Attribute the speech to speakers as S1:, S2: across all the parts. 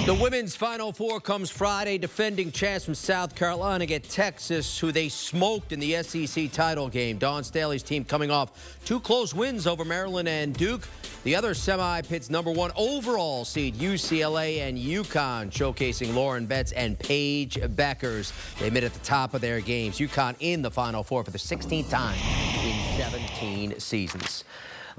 S1: The women's Final Four comes Friday. Defending champs from South Carolina get Texas, who they smoked in the SEC title game. Dawn Staley's team coming off two close wins over Maryland and Duke. The other semi pits #1 overall seed UCLA and UConn, showcasing Lauren Betts and Paige Beckers. They met at the top of their games. UConn in the Final Four for the 16th time in 17 seasons.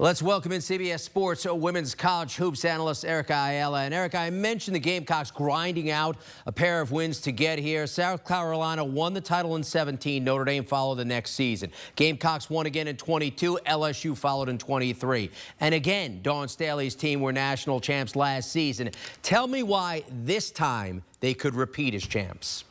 S1: Let's welcome in CBS Sports women's college hoops analyst Erica Ayala. And Erica, I mentioned the Gamecocks grinding out a pair of wins to get here. South Carolina won the title in 17. Notre Dame followed the next season. Gamecocks won again in 22. LSU followed in 23. And again, Dawn Staley's team were national champs last season. Tell me why this time they could repeat as champs.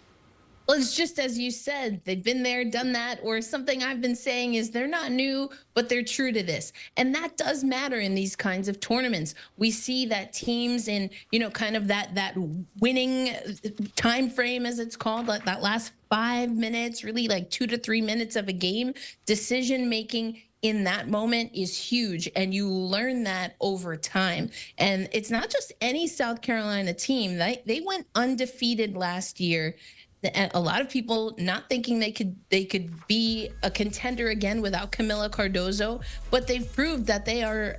S2: Well, it's just as you said, they've been there, done that, or something I've been saying is they're not new, but they're true to this. And that does matter in these kinds of tournaments. We see that teams in, kind of that winning time frame, as it's called, like that last 5 minutes, really like 2 to 3 minutes of a game, decision making in that moment is huge, and you learn that over time. And it's not just any South Carolina team. They went undefeated last year. A lot of people not thinking they could be a contender again without Camila Cardozo, but they've proved that they are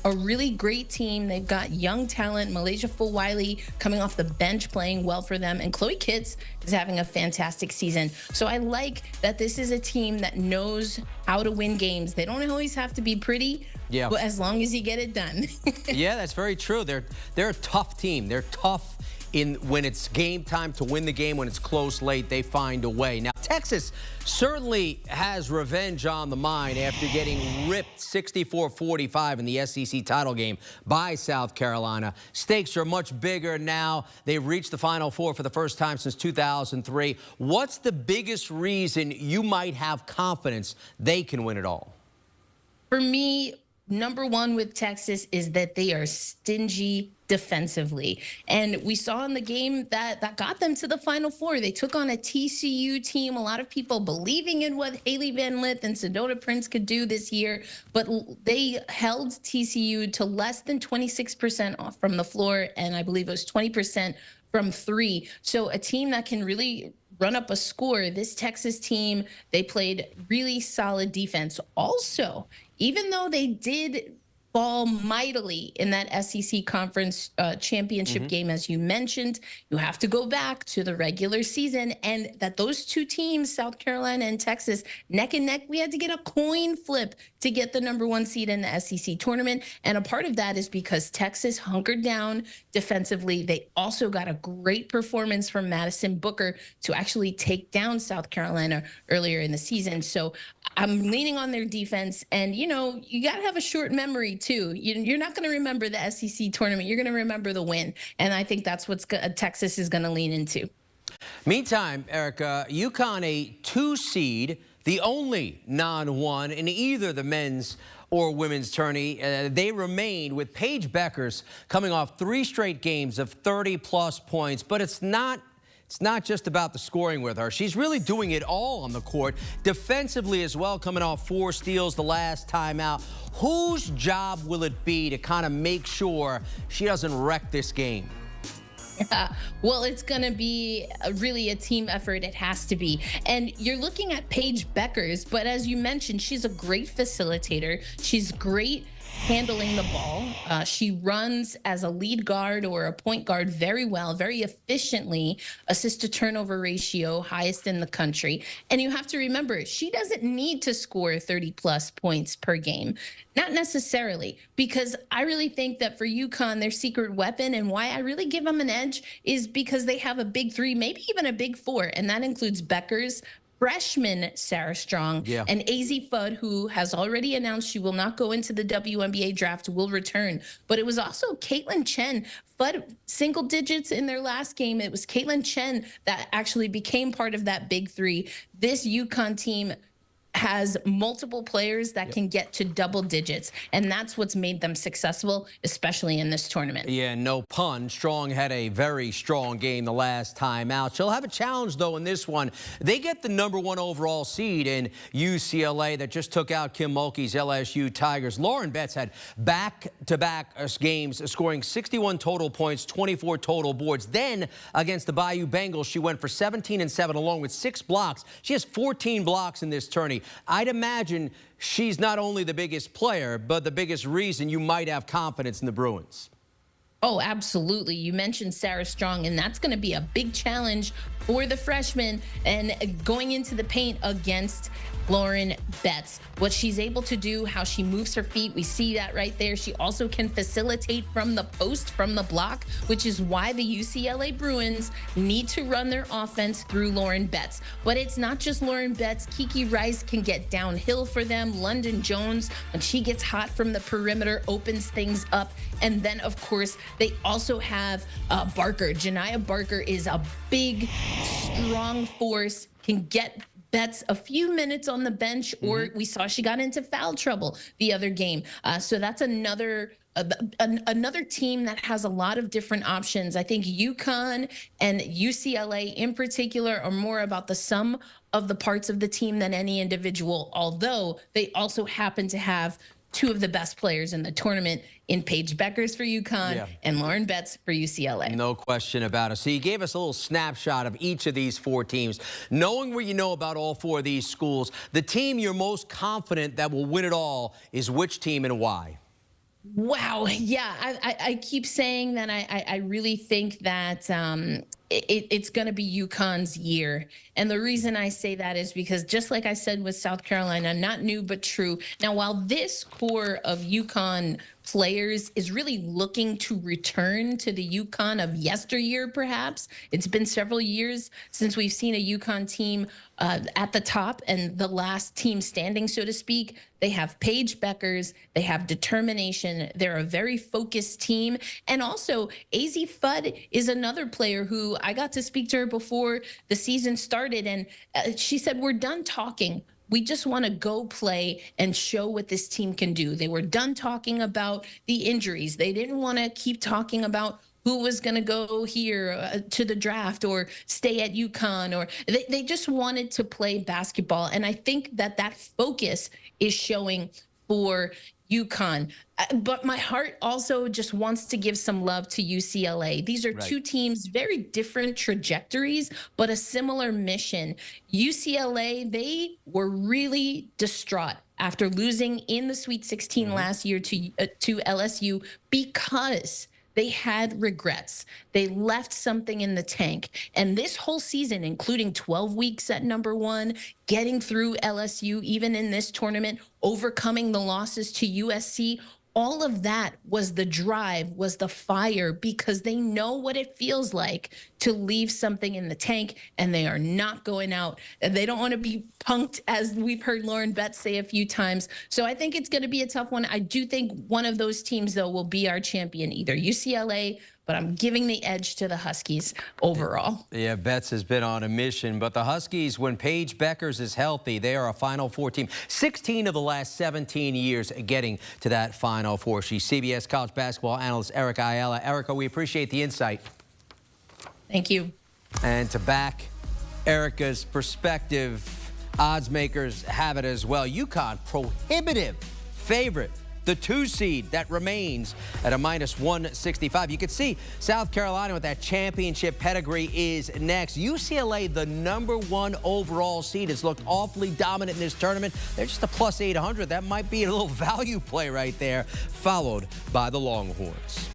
S2: a really great team. They've got young talent. Malaysia Fulwiley coming off the bench playing well for them, and Chloe Kitts is having a fantastic season. So I like that this is a team that knows how to win games. They don't always have to be pretty, but as long as you get it done.
S1: Yeah, that's very true. They're a tough team. They're tough when it's game time to win the game. When it's close late, they find a way. Now, Texas certainly has revenge on the mind after getting ripped 64-45 in the SEC title game by South Carolina. Stakes are much bigger now. They've reached the Final Four for the first time since 2003. What's the biggest reason you might have confidence they can win it all?
S2: For me, #1 with Texas is that they are stingy defensively. And we saw in the game that got them to the Final Four. They took on a TCU team. A lot of people believing in what Haley Van Lith and Sedona Prince could do this year, but they held TCU to less than 26% off from the floor, and I believe it was 20% from three. So a team that can really run up a score. This Texas team, they played really solid defense. Also, even though they did fall mightily in that SEC conference championship game, as you mentioned, you have to go back to the regular season, and that those two teams, South Carolina and Texas, neck and neck, we had to get a coin flip to get the #1 seed in the SEC tournament. And a part of that is because Texas hunkered down defensively. They also got a great performance from Madison Booker to actually take down South Carolina earlier in the season. So I'm leaning on their defense, and you got to have a short memory too. You're not going to remember the SEC tournament. You're going to remember the win, and I think that's what Texas is going to lean into.
S1: Meantime, Erica, UConn a 2 seed, the only non-1 in either the men's or women's tourney. They remain with Paige Beckers coming off 3 straight games of 30-plus points, but it's not just about the scoring with her. She's really doing it all on the court, defensively as well, coming off 4 steals the last time out. Whose job will it be to kind of make sure she doesn't wreck this game?
S2: Well, it's going to be really a team effort. It has to be. And you're looking at Paige Beckers, but as you mentioned, she's a great facilitator. She's great handling the ball. She runs as a lead guard or a point guard very well, very efficiently. Assist to turnover ratio, highest in the country. And you have to remember, she doesn't need to score 30-plus points per game. Not necessarily, because I really think that for UConn, their secret weapon, and why I really give them an edge, is because they have a big 3, maybe even a big 4, and that includes Beckers, freshman Sarah Strong, and AZ Fudd, who has already announced she will not go into the WNBA draft, will return. But it was also Caitlin Chen. Fudd single digits in their last game. It was Caitlin Chen that actually became part of that big 3. This UConn team has multiple players that can get to double digits, and that's what's made them successful, especially in this tournament.
S1: Yeah, no pun. Strong had a very strong game the last time out. She'll have a challenge, though, in this one. They get the #1 overall seed in UCLA that just took out Kim Mulkey's LSU Tigers. Lauren Betts had back-to-back games, scoring 61 total points, 24 total boards. Then, against the Bayou Bengals, she went for 17 and 7, along with 6 blocks. She has 14 blocks in this tourney. I'd imagine she's not only the biggest player, but the biggest reason you might have confidence in the Bruins.
S2: Oh, absolutely. You mentioned Sarah Strong, and that's going to be a big challenge for the freshman and going into the paint against Lauren Betts. What she's able to do, how she moves her feet, we see that right there. She also can facilitate from the post, from the block, which is why the UCLA Bruins need to run their offense through Lauren Betts. But it's not just Lauren Betts. Kiki Rice can get downhill for them. London Jones, when she gets hot from the perimeter, opens things up. And then, of course, they also have Barker. Janiyah Barker is a big, strong force, can get Betts a few minutes on the bench, or we saw she got into foul trouble the other game. So that's another team that has a lot of different options. I think UConn and UCLA in particular are more about the sum of the parts of the team than any individual, although they also happen to have two of the best players in the tournament in Paige Beckers for UConn and Lauren Betts for UCLA.
S1: No question about it. So you gave us a little snapshot of each of these 4 teams. Knowing what you know about all 4 of these schools, the team you're most confident that will win it all is which team and why?
S2: Wow. Yeah, I keep saying that I really think that it's going to be UConn's year. And the reason I say that is because, just like I said with South Carolina, not new but true. Now, while this core of UConn players is really looking to return to the UConn of yesteryear, perhaps, it's been several years since we've seen a UConn team at the top and the last team standing, so to speak. They have Paige Beckers. They have determination. They're a very focused team. And also, AZ Fudd is another player who I got to speak to her before the season started. And she said, we're done talking. We just want to go play and show what this team can do. They were done talking about the injuries. They didn't want to keep talking about who was going to go here to the draft or stay at UConn, or they just wanted to play basketball. And I think that focus is showing for UConn. But my heart also just wants to give some love to UCLA. These are 2 teams, very different trajectories, but a similar mission. UCLA, they were really distraught after losing in the Sweet 16 last year to LSU because they had regrets. They left something in the tank. And this whole season, including 12 weeks at #1, getting through LSU, even in this tournament, overcoming the losses to USC, all of that was the drive, was the fire, because they know what it feels like to leave something in the tank, and they are not going out. And they don't want to be punked, as we've heard Lauren Betts say a few times. So I think it's going to be a tough one. I do think one of those teams, though, will be our champion, either UCLA, but I'm giving the edge to the Huskies overall. Yeah,
S1: Betts has been on a mission, but the Huskies, when Paige Beckers is healthy, they are a Final Four team. 16 of the last 17 years getting to that Final Four. She's CBS college basketball analyst Erica Ayala. Erica, we appreciate the insight.
S2: Thank you.
S1: And to back Erica's perspective, odds makers have it as well. UConn, prohibitive favorite. The 2 seed that remains at a -165. You can see South Carolina with that championship pedigree is next. UCLA, the #1 overall seed, has looked awfully dominant in this tournament. They're just a +800. That might be a little value play right there, followed by the Longhorns.